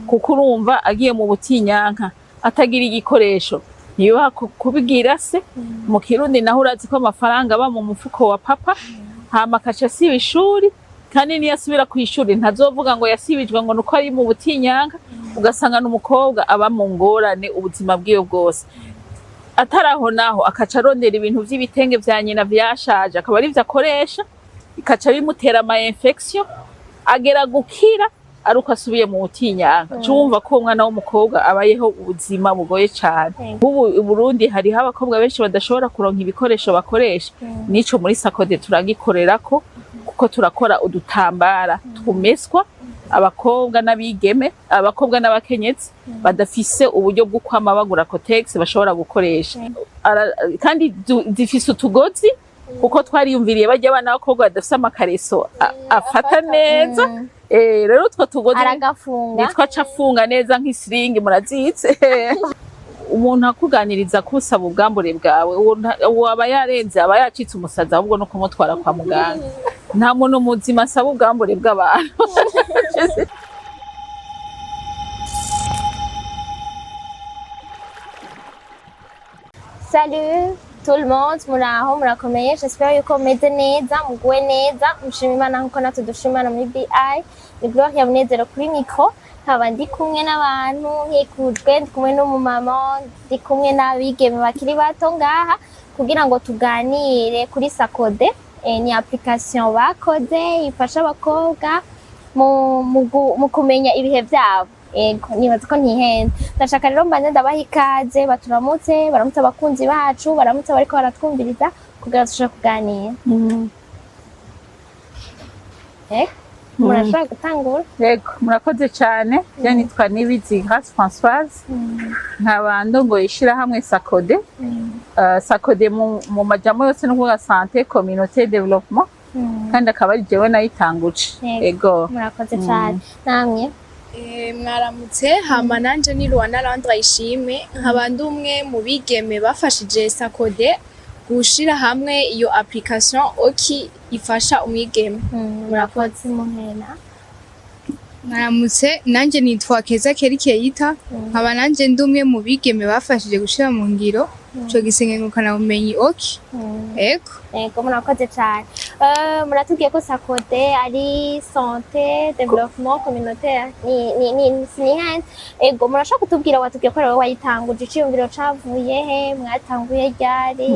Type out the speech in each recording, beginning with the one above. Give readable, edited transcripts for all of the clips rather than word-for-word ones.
kuko urumva agiye mu butinyanka atagira igikoresho niba kubigira se mu Kirundi naho urazi ko amafaranga aba mu mufuko wa papa hama akaca siba ishuri kandi niyo asubira ku ishuri ntazovuga ngo yasibijwe ngo nuko ari mu butinyanka ugasanga n'umukobwa aba mu ngorane ubuzima bwiwe bwose ataraho naho akaca arondera ibintu vy'ibitenge vya nyina vyashaje akaba ari vyo akoresha ikaca bimutera ama infection agera gukira aruko asubiye mu butinyanka cumva ko umwana w'umukobwa abayeho ubuzima bugoye cyane ubu i Burundi hari abakobwa benshi badashobora kuronka ibikoresho bakoresha nico muri SACODE turagikorerako kuko turakora udutambara tumeswa abakobwa n'abigeme abakobwa n'abakenyezi badafise uburyo bwo kwama bagura cotex bashobora gukoresha kandi zifise utugozi kuko twariyumviriye bajya abana b'abakobwa badafise amakareso afata neza rero utwo tugozi nitwa cafunga neza nk'isiringi murazitse umuntu akuganiriza kusaba ubwambure bwawe waba yarenze aba yacitse umusazi ahubwo no kumutwara kwa muganga nta muntu muzima asaba ubwambure bw'abantu. Salut tout le monde, muraho murakomeye, j'espère yuko meze neza muguwe neza mushima Imana nkuko natwe dushimana muri BI ni Gloria Munezero kuri micro nkaba ndi kumwe n'abantu nkikujwe ndi kumwe n'umumama ndi kumwe n'abigeme bakiri bato ngaha kugira ngo tuganire kuri SACODE ni application bakoze ifasha abakobwa mu kumenya ibihe vyabo. Ego nibaza ko ntihenze ndashaka rero mbanze ndabaha ikaze baturamutse baramutse abakunzi bacu baramutse bariko baratwumviriza kugira dushobore kuganira. Murashaka gutangura? Yego murakoze cyane je nitwa Nibindi Françoise nkaba ndongoye ishirahamwe SACODE. SACODE mu majambo yose no kuvuga santé communauté développement kandi akaba ari jewe nayitanguje. Ego murakoze cyane namwe. Mwaramutse hama nanje ni Rwanda Landra ishime nkaba ndumwe mu bigeme bafashije SACODE gushira hamwe iyo application OKY ifasha umwigeme. Murakoze muhena. Mwaramutse nanje nitwa Keza Kerikeyita nkaba nanje ndumwe mu bigeme bafashije gushira mu ngiro ico gisengengukana bumenyi OKY. Ego murakoze cyane. Muratubwiye ko SACODE ari santé développement communautaire ni hanze. Ego murashaka kutubwira watubwiye ko wowe wayitanguje iciyumviro cavuye he mwatanguye ryari?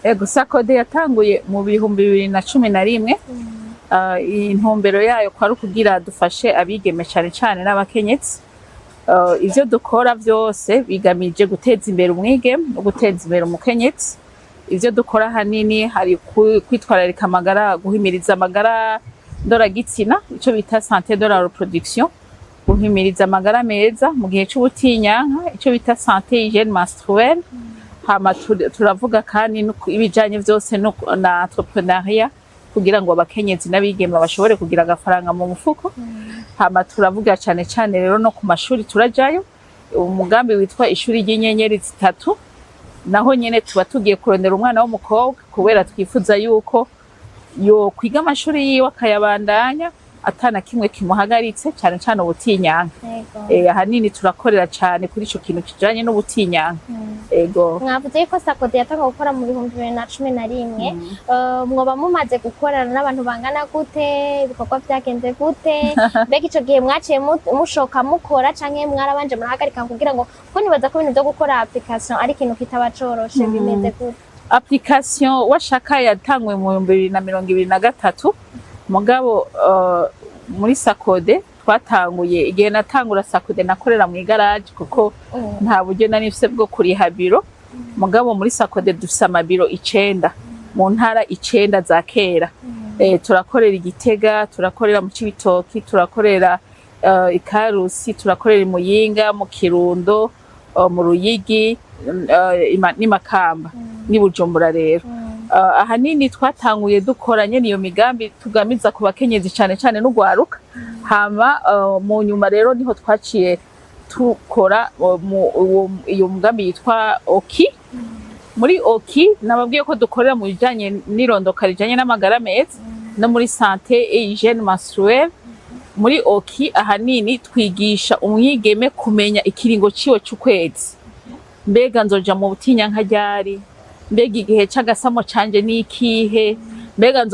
Ego SACODE yatanguye mu 2011 intumbero yayo kwari ukugira dufashe abigeme cyane cyane n'abakenyezi. Ivyo dukora vyose bigamije guteza imbere umwigeme no guteza imbere umukenyezi. Ivyo dukora hanini hari kwitwararika amagara guhimiriza amagara ndoragitsina ico bita santé de la reproduction guhimiriza amagara meza mu gihe c'ubutinyanka ico bita santé hygiène menstruelle. Hama turavuga kandi ibijanye vyose na entrepreneuriat kugira ngo abakenyezi n'abigeme bashobore kugira agafaranga mu mufuko. Hama turavuga cyane cyane rero no ku mashuri turajayo umugambi witwa ishuri ry'inyenyeri zitatu naho nyene tuba tugiye kurondera umwana w'umukobwa kubera twifuza yuko yo kwiga amashuri yiwe akayabandanya atana kimwe kimuhagaritse cyane cyane ubutinyanka. Ahanini turakorera cyane kuri ico kintu kijanye n'ubutinyanka. Ego mwavuze ko SACODE yatanga gukora mu 2011 mwoba mumaze gukorana n'abantu bangana gute ibikorwa byagenze gute mbega ico gihe mwaciye mushoka mukora canke mwarabanje murahagarika kugira ngo ko nibaza ko ibintu byo gukora application ari ikintu kitaba coroshe bimeze gute? Application washaka yatangwe mu 2023 mugabo muri SACODE twatanguye igihe natangura SACODE nakorera mu garage kuko nta buryo nari mfise bwo kuriha biro. Mugabo muri SACODE dufise amabiro 9 mu ntara 9 za kera. Turakorera Igitega, turakorera mu Cibitoki, turakorera Ikarusi, turakorera i Muyinga, mu Kirundo, mu Ruyigi, ni Makamba ni Bujumbura rero. Ahanini twatanguye dukoranye niyo migambi tugamiza ku bakenyezi cyane cyane n'ugwaruka. Hama mu nyuma rero niho twaciye tukora iyo mugambi yitwa OKY. Muri OKY nababwiye ko dukorera mu bijanye n'irondoka rijanye n'amagara meza no muri santé et hygiène menstruelle. muri OKY ahanini twigisha umwigeme kumenya ikiringo ciwe c'ukwezi. Mbega nzoja mu butinyanka ryari? Mbega igihe c'agasamo canje ni ikihe? Mbega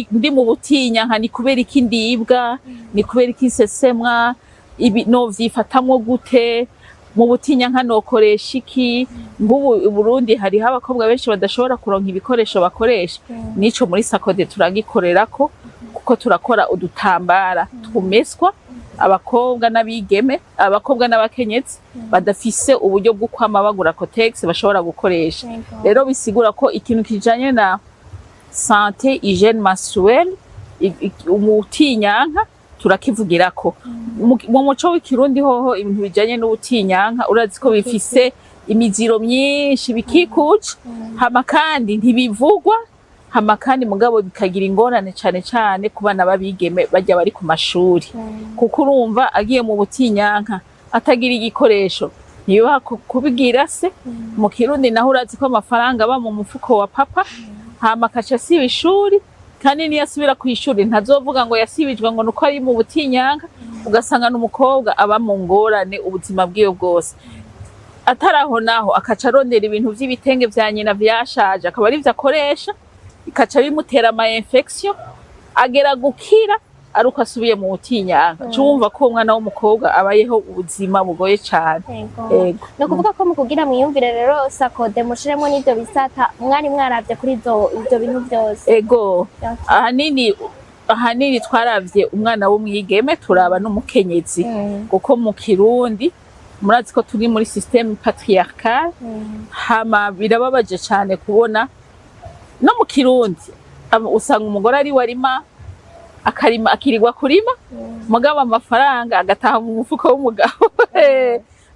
ndi mu butinyanka ni kubera iki ndibwa? Ni kubera iki nsesemwa? Ibi novyifatamwo gute? Mu butinyanka nokoresha iki? Nk'ubu Burundi hariho abakobwa benshi badashobora kuronka ibikoresho bakoresha. Nico muri SACODE turagikorerako, kuko turakora udutambara tumeswa abakobwa n'abigeme, abakobwa n'abakenyezi badafise uburyo bwo kwama bagura cotex bashobora gukoresha. Rero bisigura ko ikintu kijanye na santé hygiène menstruelle umutinyanka turakivugirako. Mu muco w'ikirundi hoho ibintu bijanye n'ubutinyanka urazi ko bifise imiziro myinshi bikikuje, hama kandi ntibivugwa, hama kandi mugabo bikagira ingorane cane ku bana babigeme bajya bari ku mashuri. Kuko urumva agiye mu butinyanka atagira igikoresho niba kubigira se. Mu Kirundi naho urazi ko amafaranga aba mu mufuko wa papa, hama akaca asiba ishuri, kandi niyo asubira ku ishuri ntazovuga ngo yasibijwe ngo nuko ari mu butinyanka, ugasanga n'umukobwa aba mu ngorane ubuzima bwiwe bwose. Ataraho naho akaca arondera ibintu vy'ibitenge vya nyina vyashaje akaba ari vyo akoresha, ikaca bimutera ama infection, agera gukira aruko asubiye mu butinyanka. Cumva ko umwana w'umukobwa abayeho ubuzima bugoye cane. Ego. No kuvuga ko mu kugira mwiyumvire rero SACODE mushiremo n'ivyo bisata mwari mwaravye kuri ivyo bintu vyose. Ego. Ahanini twaravye umwana w'umwigeme turaba n'umukenyezi. Kuko mu Kirundi murazi ko turi muri système patriarcal, hama birababaje cane kubona no mu Kirundi usanga umugore ari warima akirirwa kurima, mugabo amafaranga agataha mu mufuko w'umugabo.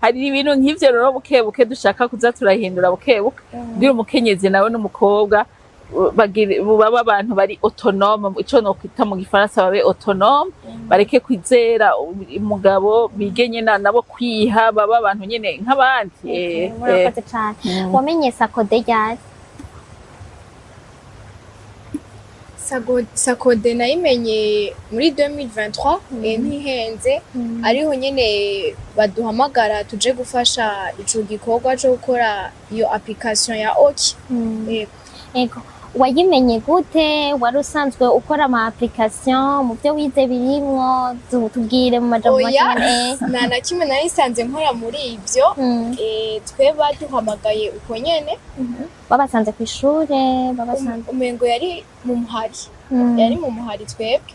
Hari ibintu nk'ivyo rero bukebuke dushaka kuza turahindura bukebuke, kugira umukenyezi nawe n'umukobwa baba abantu bari autonome, ico no kwita mu gifaransa babe autonome, bareke kwizera umugabo, bigenye nabo kwiha, baba abantu nyene nk'abandi. Murakoze cane. Wamenye SACODE ryari? SACODE nayimenye muri 2023 ntihenze, ariho nyene baduhamagara tuje gufasha ico gikorwa cyo gukora iyo application ya OKY. Ego. Wayimenye gute? Wari usanzwe ukora ama application mu byo wize birimwo? Tubwire mu majambo make. Na kimwe narisanze nkora muri ivyo. Twe baduhamagaye uko nyene. Babasanze ku ishure, babasanze umengo yari mu muhari. Yari mu muhari twebwe.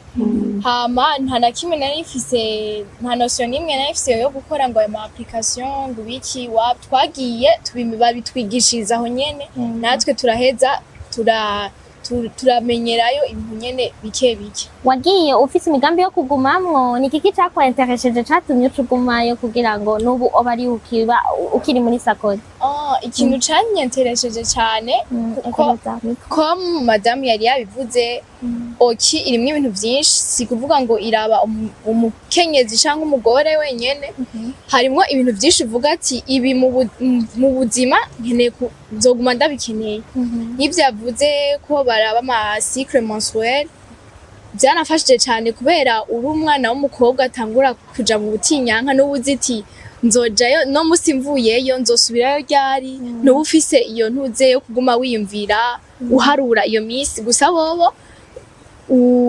Hama nta na kimwe narifise, nta notion nimwe narifise yo gukora ngo ama application ngo biki twagiye babitwigishiriza aho nyene, natwe turaheza turamenyerayo ibintu nyene bike bike. Wagiye ufise imigambi yo kugumamwo? Ni kiki cakwanteresheje catumye ucugumayo kugira ngo nubu obari ukiri muri SACODE? Ikintu canyenteresheje cane ko madame yari yabivuze, OKY irimwo ibintu vyinshi, si kuvuga ngo iraba umukenyezi canke umugore wenyene, harimwo ibintu vyinshi uvuga ati ibi mu buzima nkeneye nzoguma ndabikeneye. Nk'ivyo yavuze ko baraba ama cycle menstruel, byanafashije cane kubera uri umwana w'umukobwa atangura kuja mu butinyanka n'ubuzi iti nzojayo no musi mvuyeyo nzosubirayo ryari, n'ubu ufise iyo ntuze yo kuguma wiyumvira uharura iyo misi. Gusa bobo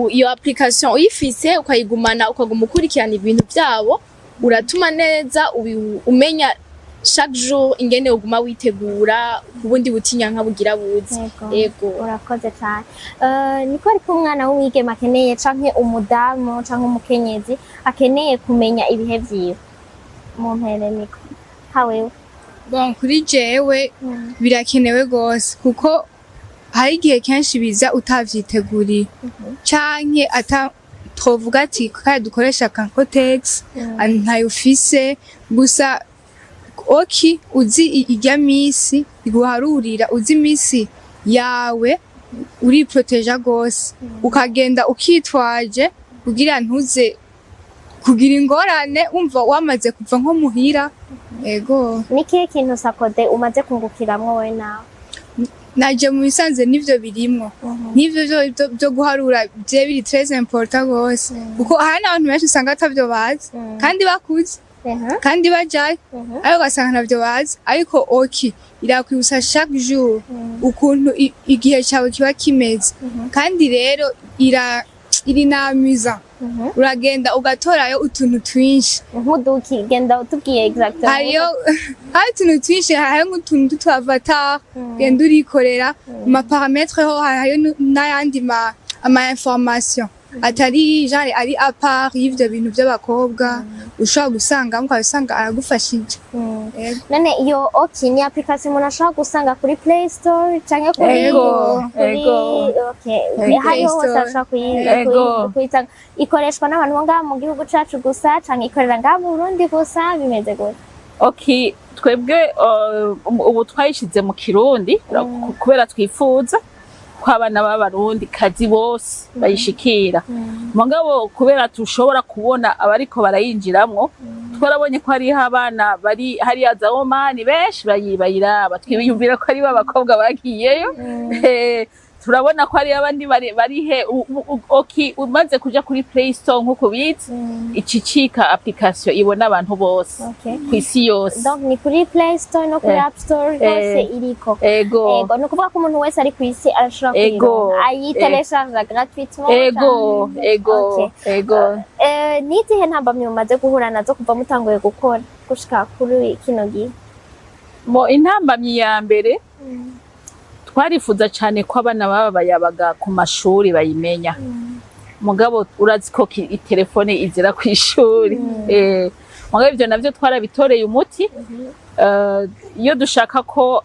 iyo application uyifise ukayigumana ukaguma ukurikirana ibintu byabo, uratuma neza umenya chaque jour ingene uguma witegura ubundi butinyanka bugira buzi. Ego. Urakoze cyane. Niko ariko umwana w'umwigeme akeneye canke umudamu canke umukenyezi akeneye kumenya ibihe vyiwe mu mpere niko hawewe? Bon, kuri jewe birakenewe gose, kuko hari igihe kenshi biza utavyiteguriye canke twovuga ati kandi dukoresha kankotex ntayo ufise. Gusa OKY uzi irya misi iguharurira, uzi misi yawe uriproteja gose, ukagenda ukitwaje kugira ntuze kugira ingorane umva wamaze kuva nko muhira. Ego. Nikihe kintu SACODE umaze kungukiramwo we nawe? naje mu bisanze nivyo birimwo nivyo byo guharura bye biri très important gose kuko hari n'abantu benshi usanga atavyo bazi kandi bakuze kandi bajaye ariko ugasanga ntavyo bazi ariko OKY irakwibutsa chaque jour ukuntu igihe cyawe kiba kimeze kandi rero iri n'amuza uragenda ugatorayo utuntu twinshi nk'uduki genda utubwiye exactement hari utuntu twinshi hari nk'utuntu tw'avatar genda urikorera ma parametre ho hari n'ayandi ama information atari genre ari à part y'ivyo bintu by'abakobwa ushobora gusanga ukabisanga aragufashije none iyo OKY ni application umuntu ashobora gusanga kuri Play Store canke kuri okay hariho hose ashobora kuyitanga ikoreshwa n'abantu bo ngaha mu gihugu cacu gusa canke ikorera ngaha mu Burundi gusa bimeze gute OKY twebwe ubu twayishize mu Kirundi kubera twifuza ko abana b'abarundi kazi bose bayishikira mugabo kubera tushobora kubona abariko barayinjiramwo twarabonye ko hariho abana bari hariya za Omani benshi bayiraba twibiyumvira ko ari b'abakobwa bagiyeyo turabona ko hari abandi bari he OKY umaze kuja kuri Play Store nkuko bitse icicika application ibona abantu bose kwisi yose donc ni kuri Play Store no kuri App Store hose iriko ego no kuvuga ko umuntu wese ari kwisi arashobora kuyironka ayitelecharge gratuitement ego n'izihe ntambamye mumaze guhura nazo kuva mutanguye gukora gushika kuri kino gihe intambamye ya mbere twarifuza cyane ko abana baba bayabaga ku mashuri bayimenya mugabo urazi ko telefone izira ku ishuri mugabo ivyo navyo twarabitoreye umuti iyo dushaka ko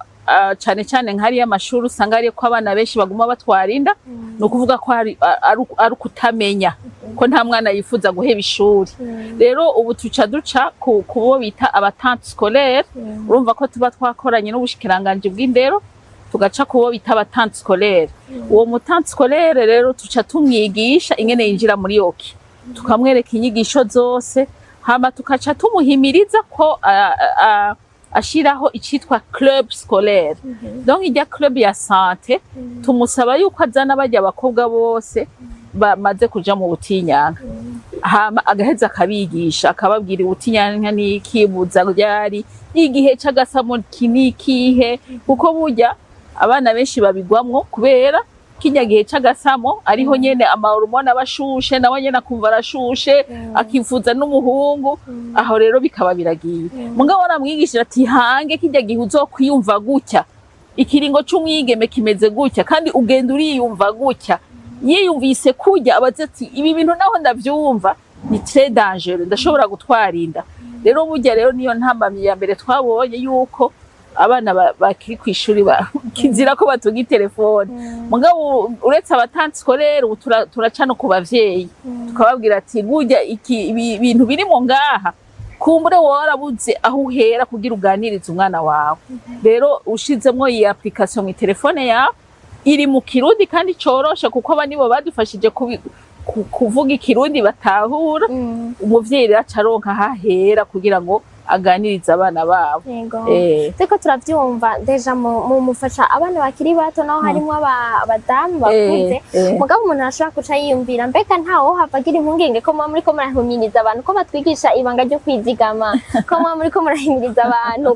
cyane cyane nk'ari y'amashuri usanga ari ko abana benshi baguma batwarinda no kuvuga ko ari kutamenya ko nta mwana yifuza guheba ishuri rero ubu tuca duca kubo bita abatante scolaire urumva ko tuba twakoranye n'ubushikiranganje bw'indero tugaca kubo bita abatante scolaire uwo mutante scolaire rero tuca tumwigisha ingene yinjira muri OKY tukamwereka inyigisho zose hama tukaca tumuhimiriza ko ashiraho icitwa club scolaire donc ijya club ya santé tumusaba yuko azana bajya abakobwa bose bamaze kuja mu butinyanka hama agaheza akabigisha akababwira ubutinyanka n'iki buza ryari igihe c'agasamo kinikihe kuko burya abana benshi babigwamwo kubera kinya gihe c'agasamo ariho nyene amahormone abashushe nawe nyene akumva arashushe akifuza n'umuhungu aho rero bikaba biragiye mugabo aramwigishira ati hange kijya gihe uzokwiyumva gutya ikiringo c'umwigeme kimeze gutya kandi ugenda uriyumva gutya yiyumvise kujya abaze ati ibi bintu naho ndavyumva ni très dangereux ndashobora gutwarinda rero burya rero niyo ntambamye ya mbere twabonye yuko abana bakiri kwishuri kizira ko batuga telefone mugabo uretse abatante scolaire turaca no ku bavyeyi tukababwira ati burya ibintu biri mu ngaha kumbure warabuze aho uhera kugira uganirize umwana wawe rero ushizemwo iyi application mu telefone yawe iri mu Kirundi kandi corosha kuko abani bo badufashije kuvuga ikirundi batahura umuvyeyi acaronka hahera kugira ngo aganiriza abana babo Teko turavyumva deja mu mufasha abana bakiri bato naho harimo abadamu bakuze mugabo umuntu arashobora kuca yiyumvira mbega ntawo havagira impungenge ko muri ko murahumiriza abantu ko batwigisha ibanga ryo kwizigama ko muri ko murahimiriza abantu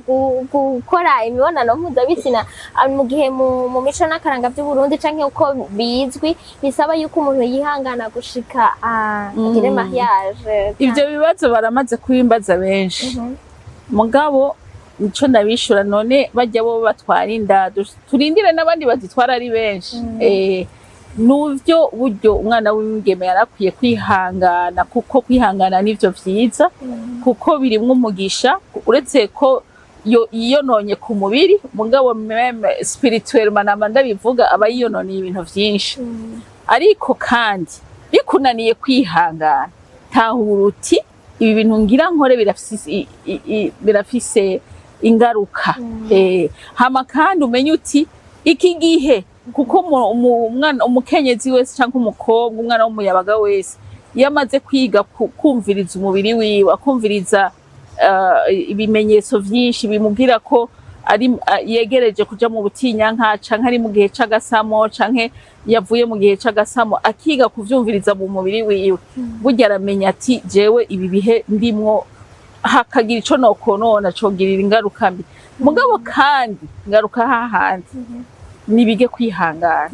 gukora imibonano mpuzabitsina mu gihe mu mico n'akaranga by'u Burundi canke uko bizwi bisaba yuko umuntu yihangana gushika agire mariage ivyo bibazo baramaze kubimbaza benshi mugabo nico ndabishura none bajya bo batwara inda turindire n'abandi bazitwara ari benshi nuvyo buryo umwana w'ingeme yarakwiye kwihangana kuko kwihangana nivyo vyiza kuko birimwe umugisha uretse ko yiyononye ku mubiri mugabo meme spirituellement namanda bivuga aba yiyononye ibintu vyinshi ariko kandi bikunaniye kwihangana tahuruti ibi bintu ngira nkore birafise ingaruka hama kandi umenye uti iki gihe kuko umwana umukenyezi wese cyangwa umukobwa umwana w'umuyabaga wese yamaze kwiga kumviriza umubiri wiwe akumviriza ibimenyetso vyinshi bimubwira ko yegereje kuja mu butinyanka canke ari mu gihe c'agasamo canke yavuye mu gihe c'agasamo akiga kuvyumviriza mu mubiri wiwe burya aramenya ati jewe ibi bihe ndimwo hakagira ico nokonona cogirira ingaruka mbi mugabo kandi ngaruka hahandi nibige kwihangana.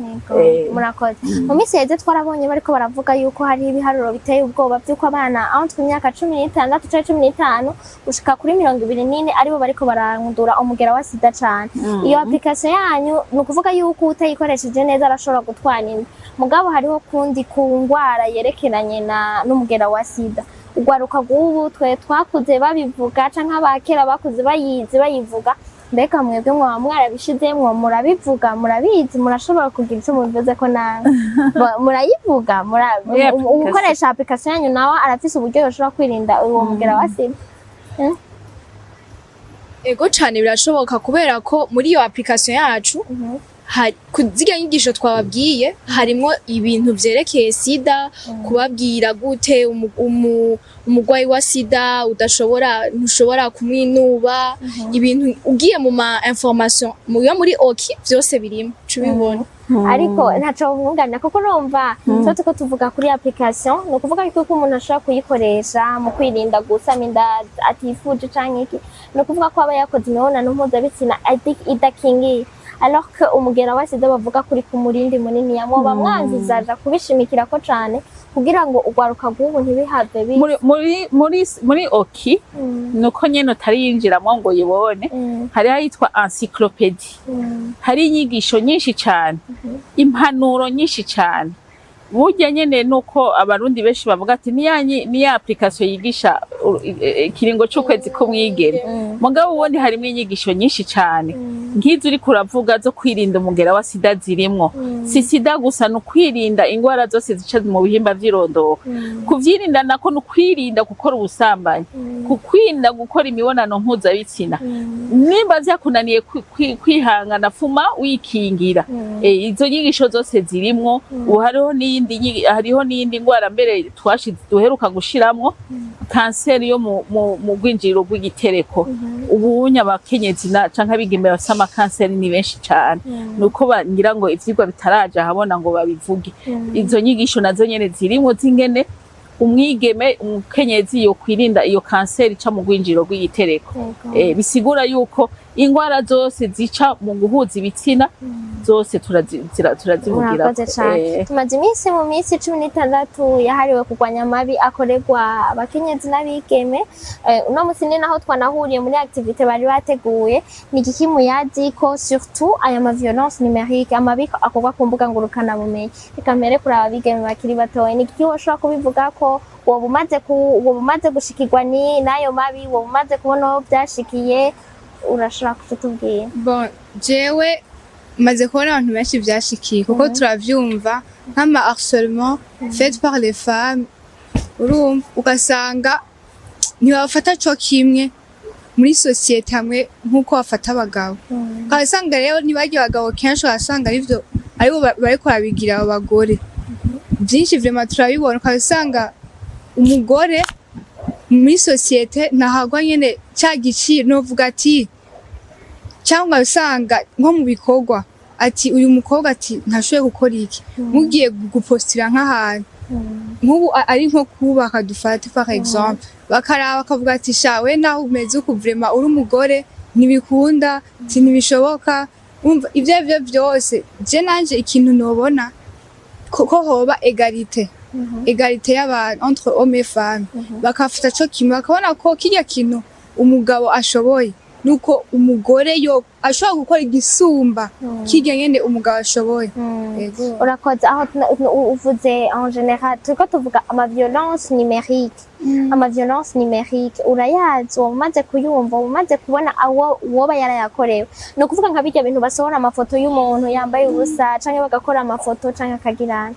Murakoze. Mu minsi yeze twarabonye bariko baravuga yuko hari ibiharuro biteye ubwoba byuko abana entre imyaka 16 canke 15 gushika kuri 24 aribo bariko barandura umugera wa sida cane. Iyo application yanyu nukuvuga yuko utayikoresheje neza arashobora gutwana inda. Mugabo hariho kundi ku ngwara yerekeranye n'umugera wa sida. Ugwaruka gubu twe twakuze babivuga canke abakera bakuze bayivuga. Mbega mwebwe mwaba mwarabishizemwo murabivuga murabizi murashobora kugira icyo mubivuze ko nawe murayivuga ukoresha application yanyu nawe arafise uburyo yoshobora kwirinda uwo mugera wa sida. Ego cane birashoboka kubera ko muri iyo application yacu kuziga nyigisho twababwiye harimwo ibintu vyerekeye sida kubabwira gute umugwayi wa sida ntushobora kumwinuba ibintu ugiye mu ma information muri OKY vyose birimo cubibona. Ariko ntaco mwunganira kuko urumva sote ko tuvuga kuri application no kuvuga yuko umuntu ashobora kuyikoresha mu kwirinda gusama inda atifuje canke iki no kuvuga ko aba yakoze imibonano mpuzabitsina idakingiye alors que umugera wa sida bavuga kuri ku murindi munini ya mwoba mwanzizaja kubishimikira ko cane kugira ngo ugwaruka gubu ntibihave muri OKY nuko nyene utari yinjiramwo ngo yibone hari ayitwa encyclopédie hari inyigisho nyinshi cane impanuro nyinshi cane burya nyene nuko abarundi benshi bavuga ati ni ya application yigisha kiringo c'ukwezi kumwigere mugabo ubundi harimwo inyigisho nyinshi cane nkizo uri kuravuga zo kwirinda umugera wa sida zirimwo si sida gusa no kwirinda ingwara zose zica mu bihimba vy'irondoka kuvyirinda nako no kwirinda gukora ubusambanyi kukwirinda gukora imibonano mpuzabitsina nimba vyakunaniye kwihangana fuma wikingira izo nyigisho zose zirimwo hariho n'iyindi ngwara mbere twashize duheruka gushiramwo kanseri yo mu rwinjiriro rw'igitereko ubunya abakenyezi canke abigeme basama kanseri ni benshi cane nuko ngira ngo ivyigwa bitaraja habona ngo babivuge izo nyigisho nazo nyene zirimwo zingene umwigeme umukenyezi yo kwirinda iyo kanseri ca mu rwinjiriro rw'igitereko bisigura yuko ingwara zose zica mu guhuza ibitsina zose turazivugira. Tumaze iminsi mu minsi 16 yahariwe kurwanya amabi akorerwa abakenyezi n'abigeme uno musi ni naho twanahuriye muri activité bari bateguye ni iki muyazi ko surtout aya ma violence numérique amabi akorwa ku mbuga ngurukana bumenyi ikamere kuri abigeme bakiri batoye ni iki woshobora kubivuga ko woba umaze gushikirwa ni nayo mabi woba umaze kubona aho byashikiye urashobora kutubwira. Bon jewe maze kubona abantu benshi vyashikiye kuko turavyumva nk'ama harcèlement fait par les femmes urumva ugasanga ntibafata co kimwe muri societe hamwe nk'uko bafata abagabo ugasanga rero ntibagiye abagabo kenshi ugasanga arivyo aribo bariko babigira abo bagore vyinshi vraiment turabibona ugasanga umugore muri societe ntahagwa nyene ca giciro novuga ati cyangwa usanga nko mu bikorwa ati uyu mukobwa ati ntashoboye gukora iki mugiye gupostira nk'ahantu nk'ubu ari nko kubaka dufate par exemple bakaraba bakavuga ati shawe naho umeze uko vraiment uri umugore ntibikunda ntibishoboka umva ivyo byose je nanje ikintu nobona ko hoba egalite y'abantu entre hommes et femmes bakafata co kimwe bakabona ko kirya kintu umugabo ashoboye nuko umugore yo ashobora gukora igisumba kirya nyene umugabo ashoboye. Urakoze aho uvuze en général turiko tuvuga ama violence numérique urayazi umaze kuyumva umaze kubona awo woba yarayakorewe no kuvuga nka bijya bintu basohora amafoto y'umuntu yambaye ubusa canke bagakora amafoto canke akagirana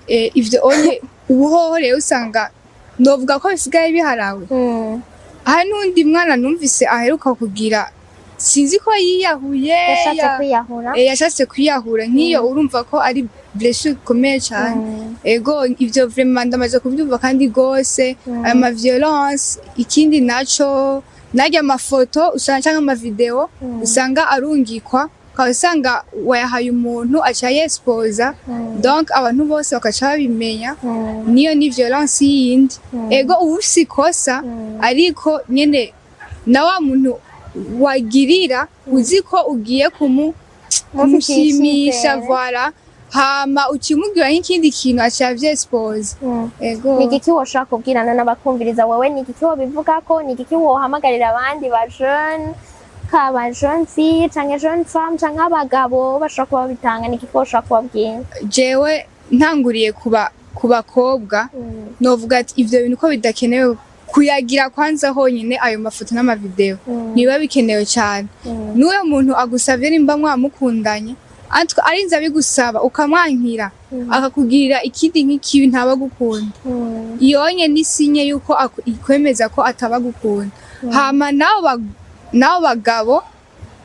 ivyo onye ubuhoho rero usanga novuga ko bisigaye biharawe aha nundi mwana numvise aheruka kugira sinzi ko yiyahuye yashatse kwiyahura nk'iyo urumva ko ari blessure ikomeye cyane ego ivyo vraiment ndamaze kubyumva kandi gose ama violence ikindi naco narya amafoto usanga canke amavideo usanga arungikwa ukasanga wayahaye umuntu aca yespoza donc abantu bose bakaca babimenya niyo ni violence yindi ego uba ufise ikosa ariko nyene na wa muntu wagirira uziko ugiye kumushimisha voilà hama ukimubwira nk'ikindi kintu aca vyespoza ego ni igiki woshaka kubwirana n'abakumviriza wewe ni igiki wobivugako ni igiki wohamagarira abandi ba jeune kaba jeune fille canke jeune femme canke abagabo bashaka kuba bitanga ni igiki woshaka kubabwira jewe ntanguriye ku bakobwa novuga ati ivyo bintu ko bidakenewe kuyagira kwanza honyine ayo mafoto n'amavideo niba bikenewe cyane n'uwo muntu agusavye nimba mwamukundanye arinze abigusaba ukamwankira akakugirira ikindi nk'ikibi ntaba gukunda iyonye nisinye yuko ikwemeza ko ataba gukunda hama nabo bagabo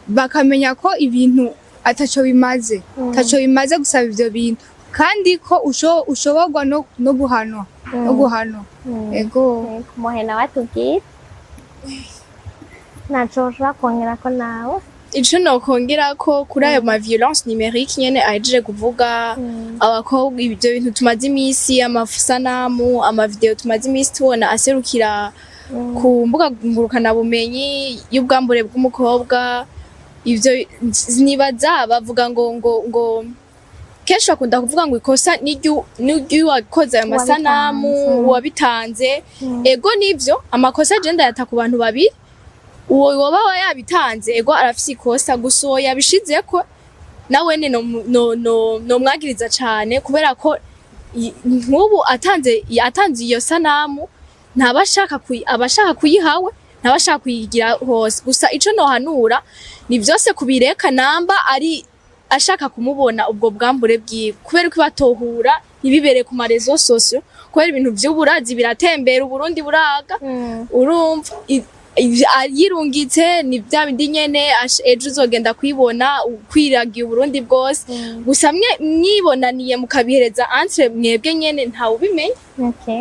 bakamenya ko ibintu ataco bimaze gusaba ivyo bintu kandi ko ushoborwa no guhanwa ego muhena watubwira naco ushobora kongerako nawe ico nokongerako kuri ayo ma violence numérique nyene ahejeje kuvuga abakobwa ibyo bintu tumaze imisi amasanamu amavideo tumaze imisi tubona aserukira ku mbuga ngurukana bumenyi y'ubwambure bw'umukobwa ivyo nibaza bavuga ngo kenshi bakunda kuvuga ngo ikosa n'iryo wakoze ayo masanamu wabitanze ego nivyo amakosa je ndayata ku bantu babiri uwo waba yabitanze ego arafise ikosa gusa uwo yabishizeko nawene no mwagiriza cane kubera ko nk'ubu atanze iyo sanamu abashaka kuyihawe ntabashaka kuyigira hose gusa ico nohanura ni vyose kubireka namba ari ashaka kumubona ubwo bwambure bwiwe kubera ko batohura ibibere ku marezo sosio kubera ibintu vy'uburazi biratembera Uburundi buraga urumva yirungitse ni bya bindi nyene ejo uzogenda kwibona kwiragiye Uburundi bwose gusa mwibonaniye mukabihereza entre mwebwe nyene ntawe ubimenya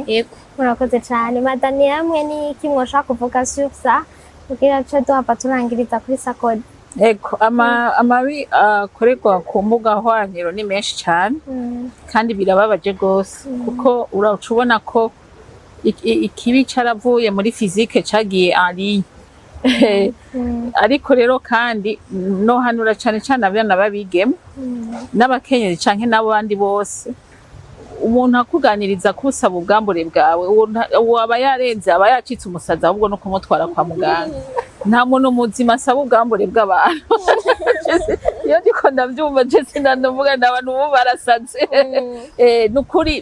yego murakoze cyane madani hamwe ni kimwe ushaka kuvuga sur ça kugira cyo duhapa turangiriza kuri SACODE ego amabi akorerwa ku mbuga hwaniro ni menshi cyane kandi birababaje gose kuko uracubona ko ikibi caravuye muri physique cagiye en ligne ariko rero kandi no hanura cyane cyane abana babigeme n'abakenyezi canke nabo bandi bose umuntu akuganiriza kusaba ubwambure bwawe waba yarenze aba yacitse umusazi ahubwo no kumutwara kwa muganga nta muntu muzima asaba ubwambure bw'abantu iyo ndiko ndavyumva je sinanduvuga n'abantu bo barasaze nukuri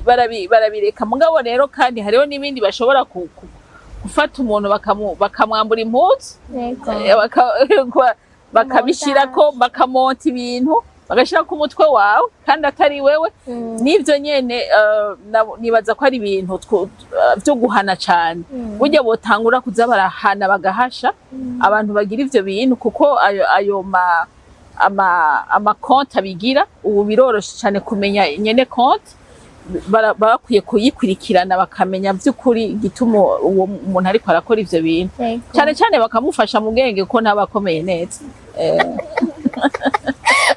barabireka mugabo rero kandi hariho n'ibindi bashobora gufata umuntu bakamwambura impuzu bakabishirako bakamonta ibintu bagashira ku mutwe wawe kandi atari wewe nivyo nyene nibaza ko ari ibintu byo guhana cyane burya botangura kuza barahana bagahasha abantu bagira ivyo bintu kuko ayo ama konti abigira ubu biroroshe cyane kumenya nyene konti bakwiye kuyikurikirana bakamenya vy'ukuri igituma uwo umuntu ariko arakora ivyo bintu cyane cyane bakamufasha mu bwenge ko ntabakomeye neza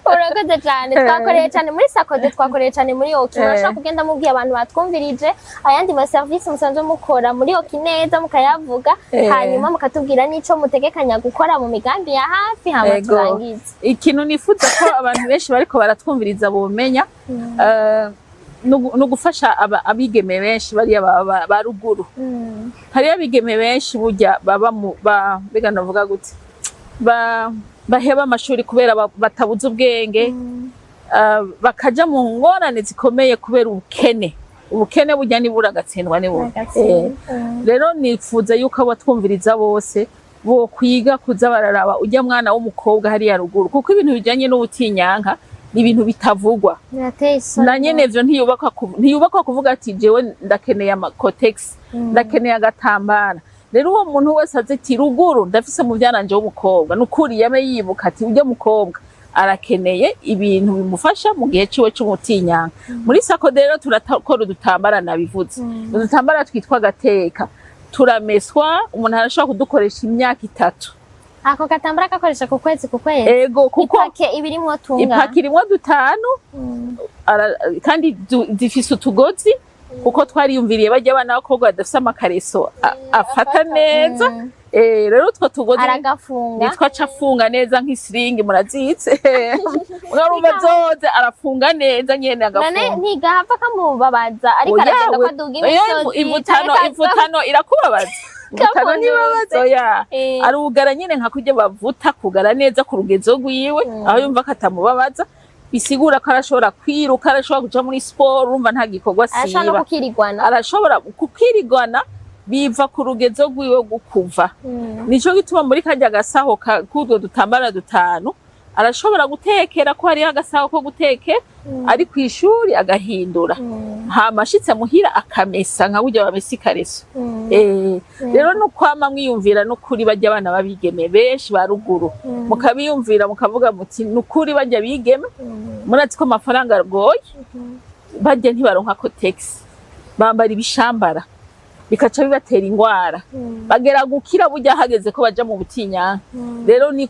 urakoze cyane twakoreye cyane muri SACODE twakoreye cyane muri OKY urashaka kugenda mubwiye abantu batwumvirije ayandi ma service musanzwe mukora muri OKY neza mukayavuga hanyuma mukatubwira nico mutegekanya gukora mu migambi ya hafi hama turangize ikintu nifuza ko abantu benshi bariko baratwumviriza bomenya no gufasha abigeme benshi bariya ba ruguru hari abigeme benshi burya baba bega navuga gute baheba amashuri kubera batabuze ubwenge bakaja mu ngorane zikomeye kubera ubukene burya nibura agatsindwa nibo rero nifuza yuko abatwumviriza bose bo kwiga kuza bararaba ujya mwana w'umukobwa hari ya ruguru kuko ibintu bijanye n'ubutinyanka ni ibintu bitavugwa na nyene vyo ntiyubakwa kuvuga ati jewe ndakeneye amakotex ndakeneye agatambara rero uwo muntu wese aziti ruguru ndafise mu byananje w'umukobwa nukuri yame yibuka ati ujya mukobwa arakeneye ibintu bimufasha mu gihe ciwe c'umutinyanka muri SACODE rero turakora udutambara nabivuze udutambara twitwa gateka turameswa, umuntu arashobora kudukoresha imyaka 3. ako gatambara gakoresha ku kwezi ego kuko ipake ibirimwo tunga ipaki irimwo 5 kandi zifise utugozi kuko twariyumviriye bajya abana bakobwa badafise amakareso afata neza. Rero utwo tugozi aragafunga nitwa cafunga neza nk'isiringi murazize. Mwarumva zoze arafunga neza nyene agafunga. Nane ntigahava kamubabaza ariko aragenda ko aduga imisozi. Ivutano irakubabaza. Ivutano nibabazo ya. Arugara nyene nka kurya bavuta kugara neza ku rugezo rwiwe aho yumva katamubabaza. Bisigura ko arashobora kwiruka, arashobora kuja muri sport, urumva nta gikorwa siba. Arashobora kukirigwana. Arashobora kukirigwana biva ku rugezo rwiwe gukuva. Nico gituma muri kajya gasaho kudwo dutambara 5 arashobora gutekera ko hari agasaho ko gutekera ari kwishuri agahindura. Hamashitse muhira akamesa nka buryo bamesi kareso. Rero no kwama mwiyumvira no kuri bajya abana babigeme benshi baruguru. Mukabiyumvira mukavuga muti nukuri bajya bigeme. Murazi ko amafaranga argoye. Bajya ntibaronka ko taxi. Bambara ibishambara. Bikaca bibatera ingwara bagera gukira burya hageze ko baja mu butinyanka. Rero ni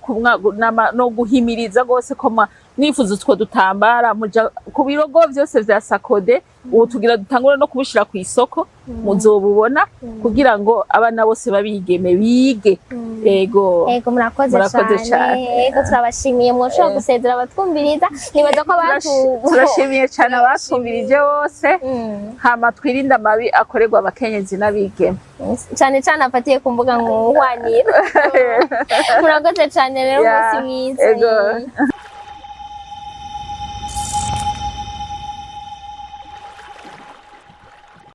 no guhimiriza gose ko mwifuza utwo dutambara muja ku birogo vyose vya SACODE ubu tugira dutangura no kubishira ku isoko muzobubona kugira ngo abana bose babigeme bige. Ego murakoze cyane. Ego turabashimiye mwoshobora gusezera abatwumviriza nibaza ko turashimiye cyane abatwumvirije bose. Hama twirinda amabi akorerwa abakenyezi n'abigeme cyane cyane afatiye ku mbuga nkoranyambaga. Murakoze cyane rero umunsi mwiza.